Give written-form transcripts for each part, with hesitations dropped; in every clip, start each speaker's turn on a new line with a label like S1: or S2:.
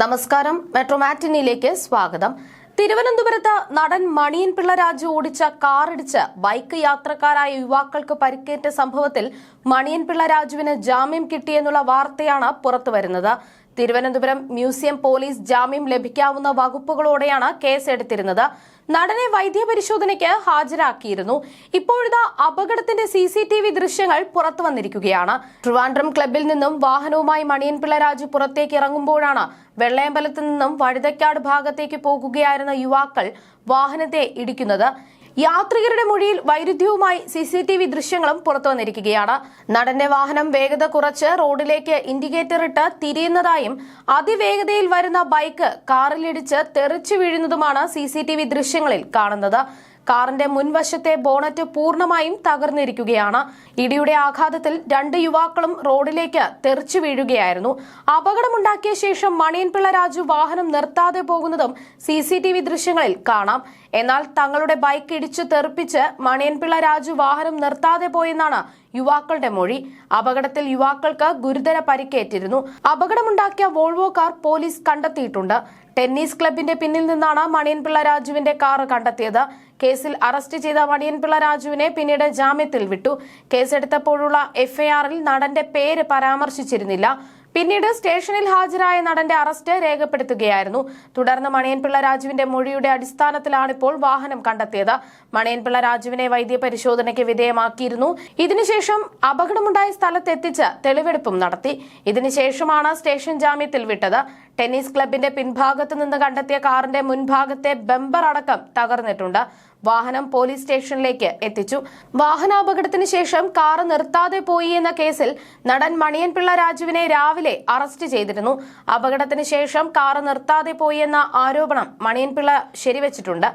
S1: നമസ്കാരം. മെട്രോ മാറ്റിനിയിലേക്ക് സ്വാഗതം. തിരുവനന്തപുരത്ത് നടൻ മണിയൻ പിള്ള രാജു ഓടിച്ച കാറിടിച്ച് ബൈക്ക് യാത്രക്കാരായ യുവാക്കൾക്ക് പരിക്കേറ്റ സംഭവത്തിൽ മണിയൻ പിള്ള രാജുവിന് ജാമ്യം കിട്ടിയെന്നുള്ള വാർത്തയാണ് പുറത്തുവരുന്നത്. തിരുവനന്തപുരം മ്യൂസിയം പോലീസ് ജാമ്യം ലഭിക്കാവുന്ന വകുപ്പുകളോടെയാണ് കേസെടുത്തിരുന്നത്. നടനെ വൈദ്യപരിശോധനയ്ക്ക് ഹാജരാക്കിയിരുന്നു. ഇപ്പോഴിതാ അപകടത്തിന്റെ CCTV ദൃശ്യങ്ങൾ പുറത്തു വന്നിരിക്കുകയാണ്. ട്രിവാൻഡ്രം ക്ലബിൽ നിന്നും വാഹനവുമായി മണിയൻ പിള്ള രാജു പുറത്തേക്ക് ഇറങ്ങുമ്പോഴാണ് വെള്ളയമ്പലത്ത് നിന്നും വഴുതക്കാട് ഭാഗത്തേക്ക് പോകുകയായിരുന്ന യുവാക്കൾ വാഹനത്തെ ഇടിക്കുന്നത്. യാത്രികരുടെ മൊഴിയിൽ വൈരുദ്ധ്യവുമായി CCTV ദൃശ്യങ്ങളും പുറത്തു വന്നിരിക്കുകയാണ്. നടന്റെ വാഹനം വേഗത കുറച്ച് റോഡിലേക്ക് ഇൻഡിക്കേറ്റർ ഇട്ട് തിരിയുന്നതായും അതിവേഗതയിൽ വരുന്ന ബൈക്ക് കാറിലിടിച്ച് തെറിച്ചു വീഴുന്നതുമാണ് CCTV ദൃശ്യങ്ങളിൽ കാണുന്നത്. കാറിന്റെ മുൻവശത്തെ ബോണറ്റ് പൂർണ്ണമായും തകർന്നിരിക്കുകയാണ്. ഇടിയുടെ ആഘാതത്തിൽ രണ്ട് യുവാക്കളും റോഡിലേക്ക് തെറിച്ചു വീഴുകയായിരുന്നു. അപകടമുണ്ടാക്കിയ ശേഷം മണിയൻ പിള്ള രാജു വാഹനം നിർത്താതെ പോകുന്നതും CCTV ദൃശ്യങ്ങളിൽ കാണാം. എന്നാൽ തങ്ങളുടെ ബൈക്ക് ഇടിച്ചു തെറിപ്പിച്ച് മണിയൻ പിള്ള രാജു വാഹനം നിർത്താതെ പോയെന്നാണ് യുവാക്കളുടെ മൊഴി. അപകടത്തിൽ യുവാക്കൾക്ക് ഗുരുതര പരിക്കേറ്റിരുന്നു. അപകടമുണ്ടാക്കിയ വോൾവോ കാർ പോലീസ് കണ്ടെത്തിയിട്ടുണ്ട്. ടെന്നീസ് ക്ലബിന്റെ പിന്നിൽ നിന്നാണ് മണിയൻ പിള്ള രാജുവിന്റെ കാർ കണ്ടെത്തിയത്. കേസിൽ അറസ്റ്റ് ചെയ്ത മണിയൻ പിള്ള രാജുവിനെ പിന്നീട് ജാമ്യത്തിൽ വിട്ടു. കേസെടുത്തപ്പോഴുള്ള FIRൽ നടന്റെ പേര് പരാമർശിച്ചിരുന്നില്ല. പിന്നീട് സ്റ്റേഷനിൽ ഹാജരായ നടന്റെ അറസ്റ്റ് രേഖപ്പെടുത്തുകയായിരുന്നു. തുടർന്ന് മണിയൻ പിള്ള രാജുവിന്റെ മൊഴിയുടെ അടിസ്ഥാനത്തിലാണിപ്പോൾ വാഹനം കണ്ടെത്തിയത്. മണിയൻ പിള്ള രാജുവിനെ വൈദ്യപരിശോധനയ്ക്ക് വിധേയമാക്കിയിരുന്നു. ഇതിനുശേഷം അപകടമുണ്ടായ സ്ഥലത്തെത്തിച്ച് തെളിവെടുപ്പും നടത്തി. ഇതിനുശേഷമാണ് സ്റ്റേഷൻ ജാമ്യത്തിൽ വിട്ടത്. ടെന്നീസ് ക്ലബിന്റെ പിൻഭാഗത്ത് നിന്ന് കണ്ടെത്തിയ കാറിന്റെ മുൻഭാഗത്തെ ബമ്പർ അടക്കം തകർന്നിട്ടുണ്ട്. വാഹനം പോലീസ് സ്റ്റേഷനിലേക്ക് എത്തിച്ചു. വാഹനാപകടത്തിന് ശേഷം കാർ നിർത്താതെ പോയി എന്ന കേസിൽ നടൻ മണിയൻ പിള്ള രാജുവിനെ രാവിലെ അറസ്റ്റ് ചെയ്തിരുന്നു. അപകടത്തിന് ശേഷം കാർ നിർത്താതെ പോയി എന്ന ആരോപണം മണിയൻ പിള്ള ശരിവച്ചിട്ടുണ്ട്.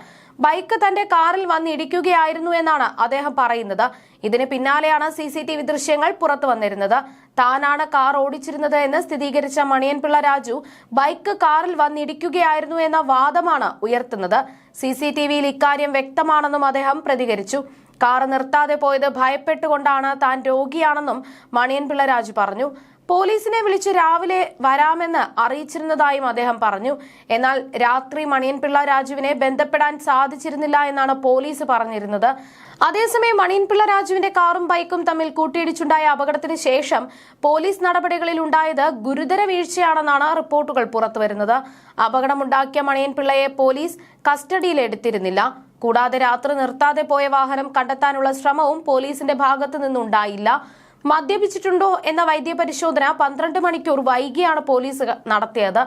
S1: ബൈക്ക് തന്റെ കാറിൽ വന്നിടിക്കുകയായിരുന്നു എന്നാണ് അദ്ദേഹം പറയുന്നത്. ഇതിന് പിന്നാലെയാണ് CCTV ദൃശ്യങ്ങൾ പുറത്തു വന്നിരുന്നത്. താനാണ് കാർ ഓടിച്ചിരുന്നത് എന്ന് സ്ഥിരീകരിച്ച മണിയൻ പിള്ള രാജു ബൈക്ക് കാറിൽ വന്നിടിക്കുകയായിരുന്നു എന്ന വാദമാണ് ഉയർത്തുന്നത്. CCTVയിൽ ഇക്കാര്യം വ്യക്തമാണെന്നും അദ്ദേഹം പ്രതികരിച്ചു. കാർ നിർത്താതെ പോയത് ഭയപ്പെട്ടുകൊണ്ടാണ്, താൻ രോഗിയാണെന്നും മണിയൻ പിള്ള രാജു പറഞ്ഞു. പോലീസിനെ വിളിച്ച് രാവിലെ വരാമെന്ന് അറിയിച്ചിരുന്നതായും അദ്ദേഹം പറഞ്ഞു. എന്നാൽ രാത്രി മണിയൻ പിള്ള രാജുവിനെ ബന്ധപ്പെടാൻ സാധിച്ചിരുന്നില്ല എന്നാണ് പോലീസ് പറഞ്ഞിരുന്നത്. അതേസമയം മണിയൻ പിള്ള രാജുവിന്റെ കാറും ബൈക്കും തമ്മിൽ കൂട്ടിയിടിച്ചുണ്ടായ അപകടത്തിന് ശേഷം പോലീസ് നടപടികളിൽ ഉണ്ടായത് ഗുരുതര വീഴ്ചയാണെന്നാണ് റിപ്പോർട്ടുകൾ പുറത്തുവരുന്നത്. അപകടമുണ്ടാക്കിയ മണിയൻ പിള്ളയെ പോലീസ് കസ്റ്റഡിയിലെടുത്തിരുന്നില്ല. കൂടാതെ രാത്രി നിർത്താതെ പോയ വാഹനം കണ്ടെത്താനുള്ള ശ്രമവും പോലീസിന്റെ ഭാഗത്തു നിന്നുണ്ടായില്ല. മദ്യപിച്ചിട്ടുണ്ടോ എന്ന വൈദ്യപരിശോധന 12 മണിക്കൂർ വൈകിയാണ് പോലീസ് നടത്തിയത്.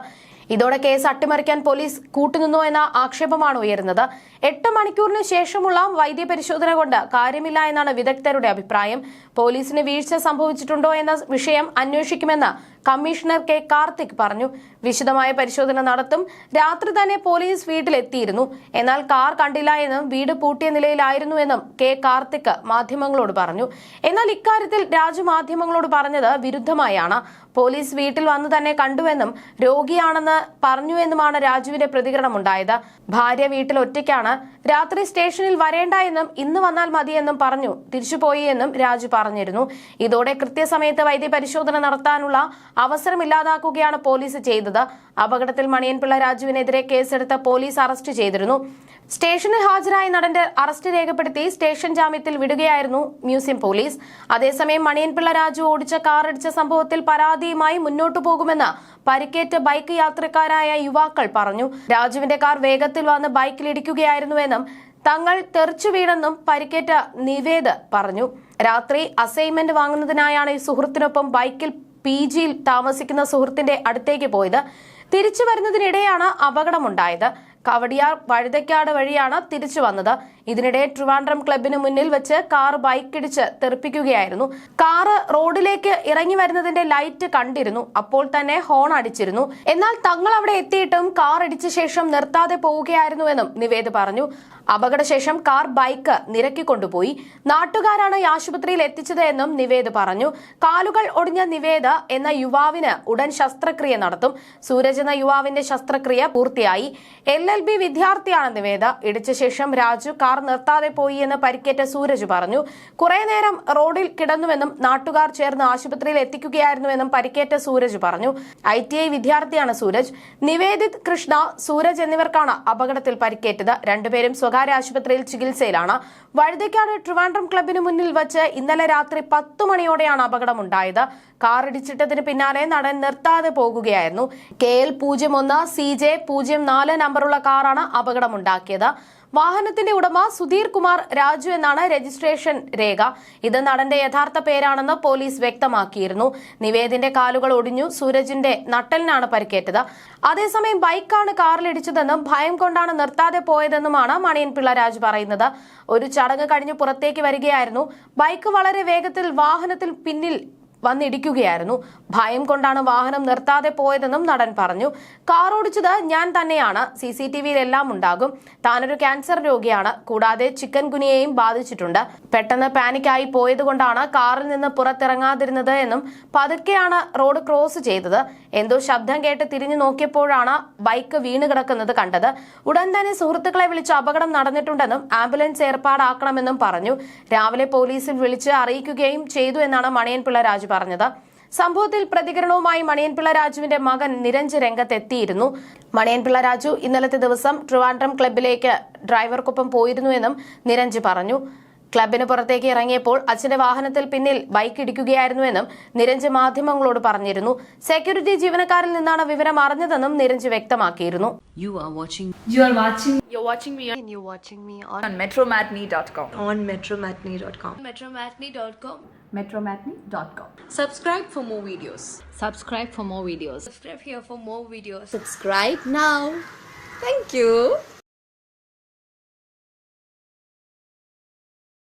S1: ഇതോടെ കേസ് അട്ടിമറിക്കാൻ പോലീസ് കൂട്ടുനിന്നോ എന്ന ആക്ഷേപമാണ് ഉയരുന്നത്. 8 മണിക്കൂറിന് ശേഷമുള്ള വൈദ്യപരിശോധന കൊണ്ട് കാര്യമില്ല എന്നാണ് വിദഗ്ധരുടെ അഭിപ്രായം. പോലീസിന് വീഴ്ച സംഭവിച്ചിട്ടുണ്ടോ എന്ന വിഷയം അന്വേഷിക്കുമെന്ന് കമ്മീഷണർ K. കാർത്തിക് പറഞ്ഞു. വിശദമായ പരിശോധന നടത്തും. രാത്രി തന്നെ പോലീസ് വീട്ടിലെത്തിയിരുന്നു. എന്നാൽ കാർ കണ്ടില്ല എന്നും വീട് പൂട്ടിയ നിലയിലായിരുന്നുവെന്നും K. കാർത്തിക് മാധ്യമങ്ങളോട് പറഞ്ഞു. എന്നാൽ ഇക്കാര്യത്തിൽ രാജു മാധ്യമങ്ങളോട് പറഞ്ഞത് വിരുദ്ധമായാണ്. പോലീസ് വീട്ടിൽ വന്നു തന്നെ കണ്ടുവെന്നും രോഗിയാണെന്ന് പറഞ്ഞുവെന്നുമാണ് രാജുവിന്റെ പ്രതികരണമുണ്ടായത്. ഭാര്യ വീട്ടിൽ ഒറ്റയ്ക്കാണ്, രാത്രി സ്റ്റേഷനിൽ വരേണ്ട എന്നും ഇന്ന് വന്നാൽ മതിയെന്നും പറഞ്ഞു തിരിച്ചുപോയി എന്നും രാജു പറഞ്ഞിരുന്നു. ഇതോടെ കൃത്യസമയത്ത് വൈദ്യപരിശോധന നടത്താനുള്ള അവസരമില്ലാതാക്കുകയാണ് പോലീസ് ചെയ്തത്. അപകടത്തിൽ മണിയൻ പിള്ള രാജുവിനെതിരെ കേസെടുത്ത് പോലീസ് അറസ്റ്റ് ചെയ്തിരുന്നു. സ്റ്റേഷനിൽ ഹാജരായ നടന്റെ അറസ്റ്റ് രേഖപ്പെടുത്തി സ്റ്റേഷൻ ജാമ്യത്തിൽ വിടുകയായിരുന്നു മ്യൂസിയം പോലീസ്. അതേസമയം മണിയൻ പിള്ള രാജു ഓടിച്ച കാറിടിച്ച സംഭവത്തിൽ പരാതിയുമായി മുന്നോട്ടു പോകുമെന്ന് പരിക്കേറ്റ ബൈക്ക് യാത്രക്കാരായ യുവാക്കൾ പറഞ്ഞു. രാജുവിന്റെ കാർ വേഗത്തിൽ വന്ന് ബൈക്കിലിടിക്കുകയായിരുന്നുവെന്നും തങ്ങൾ തെറിച്ചു വീണെന്നും പരിക്കേറ്റ നിവേദ് പറഞ്ഞു. രാത്രി അസൈൻമെന്റ് വാങ്ങുന്നതിനായാണ് ഈ സുഹൃത്തിനൊപ്പം ബൈക്കിൽ PGയിൽ താമസിക്കുന്ന സുഹൃത്തിന്റെ അടുത്തേക്ക് പോയത്. തിരിച്ചു വരുന്നതിനിടെയാണ് അപകടമുണ്ടായത്. കവടിയാർ വഴുതക്കാട് വഴിയാണ് തിരിച്ചു വന്നത്. ഇതിനിടെ ട്രിവാൻഡ്രം ക്ലബിന് മുന്നിൽ വെച്ച് കാർ ബൈക്കിടിച്ച് തെറിപ്പിക്കുകയായിരുന്നു. കാറ് റോഡിലേക്ക് ഇറങ്ങി വരുന്നതിന്റെ ലൈറ്റ് കണ്ടിരുന്നു. അപ്പോൾ തന്നെ ഹോൺ അടിച്ചിരുന്നു. എന്നാൽ തങ്ങൾ അവിടെ എത്തിയിട്ടും കാർ ഇടിച്ച ശേഷം നിർത്താതെ പോവുകയായിരുന്നുവെന്നും നിവേദ് പറഞ്ഞു. അപകടശേഷം കാർ ബൈക്ക് നിരക്കിക്കൊണ്ടുപോയി. നാട്ടുകാരാണ് ആശുപത്രിയിൽ എത്തിച്ചത് എന്നും നിവേദ് പറഞ്ഞു. കാലുകൾ ഒടിഞ്ഞ നിവേദ് എന്ന യുവാവിന് ഉടൻ ശസ്ത്രക്രിയ നടത്തും. സൂരജ് എന്ന യുവാവിന്റെ ശസ്ത്രക്രിയ പൂർത്തിയായി. LLB വിദ്യാർത്ഥിയാണ് നിവേദ്. ഇടിച്ച ശേഷം രാജു കാർ നിർത്താതെ പോയി എന്ന് പരിക്കേറ്റ സൂരജ് പറഞ്ഞു. കുറെ നേരം റോഡിൽ കിടന്നുവെന്നും നാട്ടുകാർ ചേർന്ന് ആശുപത്രിയിൽ എത്തിക്കുകയായിരുന്നുവെന്നും പരിക്കേറ്റ സൂരജ് പറഞ്ഞു. ITI വിദ്യാർത്ഥിയാണ് സൂരജ്. നിവേദിത്, കൃഷ്ണ, സൂരജ് എന്നിവർക്കാണ് അപകടത്തിൽ പരിക്കേറ്റത്. രണ്ടുപേരും സ്വകാര്യ ആശുപത്രിയിൽ ചികിത്സയിലാണ്. വഴുതയ്ക്കാട് ട്രിവാൻഡ്രം ക്ലബിന് മുന്നിൽ വച്ച് ഇന്നലെ രാത്രി 10 മണിയോടെയാണ് അപകടമുണ്ടായത്. കാർ ഇടിച്ചിട്ടതിന് പിന്നാലെ നടൻ നിർത്താതെ പോകുകയായിരുന്നു. KL 01 CJ 04 നമ്പറുള്ള കാറാണ് അപകടമുണ്ടാക്കിയത്. വാഹനത്തിന്റെ ഉടമ സുധീർ കുമാർ രാജു എന്നാണ് രജിസ്ട്രേഷൻ രേഖ. ഇത് നടന്റെ യഥാർത്ഥ പേരാണെന്ന് പോലീസ് വ്യക്തമാക്കിയിരുന്നു. നിവേദിന്റെ കാലുകൾ ഒടിഞ്ഞു. സൂരജിന്റെ നട്ടലിനാണ് പരിക്കേറ്റത്. അതേസമയം ബൈക്കാണ് കാറിലിടിച്ചതെന്നും ഭയം കൊണ്ടാണ് നിർത്താതെ പോയതെന്നുമാണ് മണിയൻ പിള്ള രാജു പറയുന്നത്. ഒരു ചടങ്ങ് കഴിഞ്ഞ് പുറത്തേക്ക് വരികയായിരുന്നു. ബൈക്ക് വളരെ വേഗത്തിൽ വാഹനത്തിൽ പിന്നിൽ വന്നിടിക്കുകയായിരുന്നു. ഭയം കൊണ്ടാണ് വാഹനം നിർത്താതെ പോയതെന്നും നടൻ പറഞ്ഞു. കാർ ഓടിച്ചത് ഞാൻ തന്നെയാണ്. CCTVയിൽ എല്ലാം ഉണ്ടാകും. താനൊരു ക്യാൻസർ രോഗിയാണ്. കൂടാതെ ചിക്കൻ ഗുനിയയും ബാധിച്ചിട്ടുണ്ട്. പെട്ടെന്ന് പാനിക്കായി പോയതുകൊണ്ടാണ് കാറിൽ നിന്ന് പുറത്തിറങ്ങാതിരുന്നത് എന്നും പതുക്കെയാണ് റോഡ് ക്രോസ് ചെയ്തത്. എന്തോ ശബ്ദം കേട്ട് തിരിഞ്ഞു നോക്കിയപ്പോഴാണ് ബൈക്ക് വീണ് കിടക്കുന്നത് കണ്ടത്. ഉടൻ തന്നെ സുഹൃത്തുക്കളെ വിളിച്ച് അപകടം നടന്നിട്ടുണ്ടെന്നും ആംബുലൻസ് ഏർപ്പാടാക്കണമെന്നും പറഞ്ഞു. രാവിലെ പോലീസിൽ വിളിച്ച് അറിയിക്കുകയും ചെയ്തു എന്നാണ് മണിയൻ പിള്ള രാജു പറഞ്ഞത്. സംഭവത്തിൽ പ്രതികരണവുമായി മണിയൻ പിള്ള രാജുവിന്റെ മകൻ നിരഞ്ജ് രംഗത്തെത്തിയിരുന്നു. മണിയൻ പിള്ള രാജു ഇന്നലത്തെ ദിവസം ട്രിവാൻഡ്രം ക്ലബിലേക്ക് ഡ്രൈവർക്കൊപ്പം പോയിരുന്നുവെന്നും നിരഞ്ജ് പറഞ്ഞു. ക്ലബിന് പുറത്തേക്ക് ഇറങ്ങിയപ്പോൾ അച്ഛന്റെ വാഹനത്തിൽ പിന്നിൽ ബൈക്ക് ഇടിക്കുകയായിരുന്നുവെന്നും നിരഞ്ജ് മാധ്യമങ്ങളോട് പറഞ്ഞിരുന്നു. സെക്യൂരിറ്റി ജീവനക്കാരിൽ നിന്നാണ് വിവരം അറിഞ്ഞതെന്നും നിരഞ്ജ് വ്യക്തമാക്കിയിരുന്നു.
S2: You're watching me on metromatney.com.
S3: metromatney.com.
S2: Subscribe for more videos.
S3: Subscribe for more videos.
S2: Subscribe here for more videos.
S3: Subscribe now. Thank you.